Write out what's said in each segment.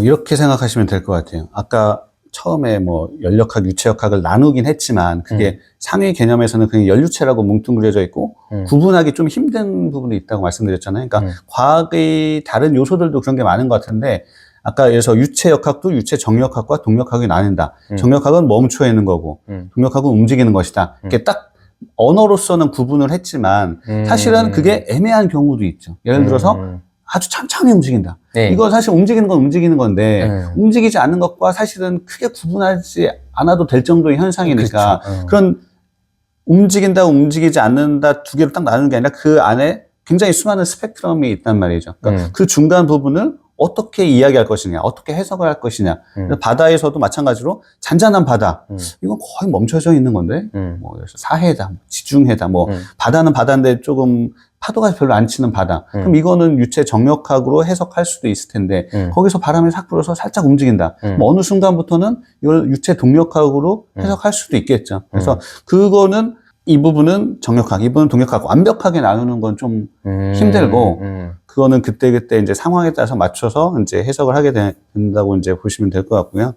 이렇게 생각하시면 될 것 같아요. 아까 처음에 뭐 연력학, 유체역학을 나누긴 했지만 그게 상위 개념에서는 그냥 연유체라고 뭉뚱그려져 있고 구분하기 좀 힘든 부분이 있다고 말씀드렸잖아요. 그러니까 과학의 다른 요소들도 그런 게 많은 것 같은데 아까 그래서 유체역학도 유체정력학과 동력학이 나뉜다. 정력학은 멈춰 있는 거고 동력학은 움직이는 것이다. 이렇게 딱 언어로서는 구분을 했지만 사실은 그게 애매한 경우도 있죠. 예를 들어서 아주 천천히 움직인다. 네. 이거 사실 움직이는 건 움직이는 건데 움직이지 않는 것과 사실은 크게 구분하지 않아도 될 정도의 현상이니까 그렇죠. 그런 움직인다, 움직이지 않는다 두 개로 딱 나누는 게 아니라 그 안에 굉장히 수많은 스펙트럼이 있단 말이죠. 그러니까 그 중간 부분을 어떻게 이야기할 것이냐, 어떻게 해석을 할 것이냐. 바다에서도 마찬가지로 잔잔한 바다, 이건 거의 멈춰져 있는 건데, 뭐 사해다, 지중해다, 뭐 바다는 바다인데 조금 파도가 별로 안 치는 바다. 그럼 이거는 유체 정력학으로 해석할 수도 있을 텐데 거기서 바람이 싹 불어서 살짝 움직인다. 뭐 어느 순간부터는 이걸 유체 동력학으로 해석할 수도 있겠죠. 그래서 그거는 이 부분은 정력학, 이 부분은 동력학 완벽하게 나누는 건 좀 힘들고 그거는 그때그때 이제 상황에 따라서 맞춰서 이제 해석을 하게 된다고 이제 보시면 될 것 같고요.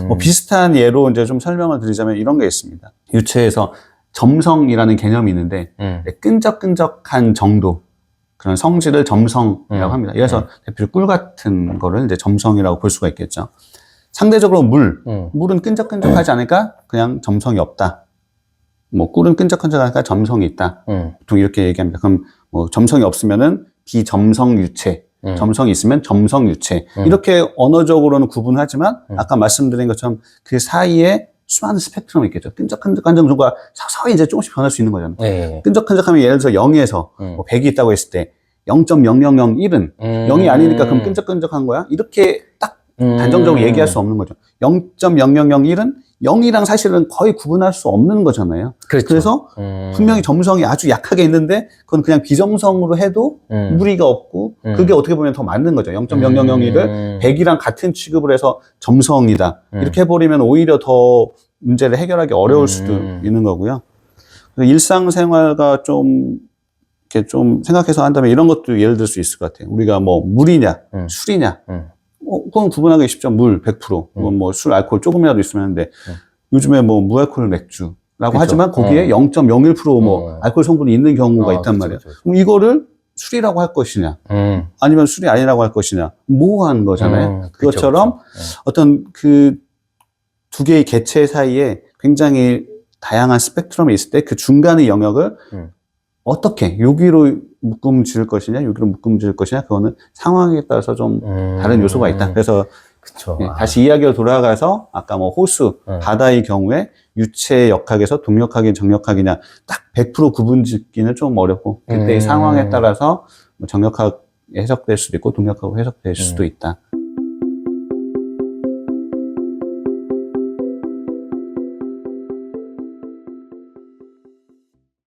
뭐 비슷한 예로 이제 좀 설명을 드리자면 이런 게 있습니다. 유체에서 점성이라는 개념이 있는데 끈적끈적한 정도, 그런 성질을 점성이라고 합니다. 그래서 대표로 꿀 같은 거를 이제 점성이라고 볼 수가 있겠죠. 상대적으로 물은 끈적끈적하지 않으니까 그냥 점성이 없다. 뭐 꿀은 끈적끈적하니까 점성이 있다. 보통 이렇게 얘기합니다. 그럼 뭐 점성이 없으면은 비점성 유체, 점성이 있으면 점성 유체. 이렇게 언어적으로는 구분하지만 아까 말씀드린 것처럼 그 사이에 수많은 스펙트럼이 있겠죠. 끈적끈적한 정도가 서서히 이제 조금씩 변할 수 있는 거잖아요. 네. 끈적끈적하면 예를 들어서 0에서 뭐 100이 있다고 했을 때 0.0001은 0이 아니니까 그럼 끈적끈적한 거야? 이렇게 딱 단정적으로 얘기할 수 없는 거죠. 0.0001은 0이랑 사실은 거의 구분할 수 없는 거잖아요. 그렇죠. 그래서 분명히 점성이 아주 약하게 있는데 그건 그냥 비점성으로 해도 무리가 없고 그게 어떻게 보면 더 맞는 거죠. 0.0001을 100이랑 같은 취급을 해서 점성이다. 이렇게 해버리면 오히려 더 문제를 해결하기 어려울 수도 있는 거고요. 일상생활과 좀 이렇게 좀 생각해서 한다면 이런 것도 예를 들 수 있을 것 같아요. 우리가 뭐 물이냐, 술이냐. 그건 구분하기 쉽죠. 물 100%. 그건 뭐 술, 알코올 조금이라도 있으면 하는데 요즘에 뭐 무알코올 맥주라고 그쵸. 하지만 거기에 0.01% 알코올 성분이 있는 경우가 있단 말이에요. 그럼 이거를 술이라고 할 것이냐, 아니면 술이 아니라고 할 것이냐, 모호한 거잖아요. 그것처럼 어떤 그 두 개의 개체 사이에 굉장히 다양한 스펙트럼이 있을 때 그 중간의 영역을 어떻게 여기로 묶음 지을 것이냐, 여기로 묶음 지을 것이냐, 그거는 상황에 따라서 좀 다른 요소가 있다. 그래서 그쵸. 다시 이야기로 돌아가서 아까 뭐 호수, 바다의 경우에 유체 역학에서 동력학이 정력학이냐 딱 100% 구분 짓기는 좀 어렵고 그때의 상황에 따라서 정력학 해석될 수도 있고 동력학으로 해석될 수도 있다.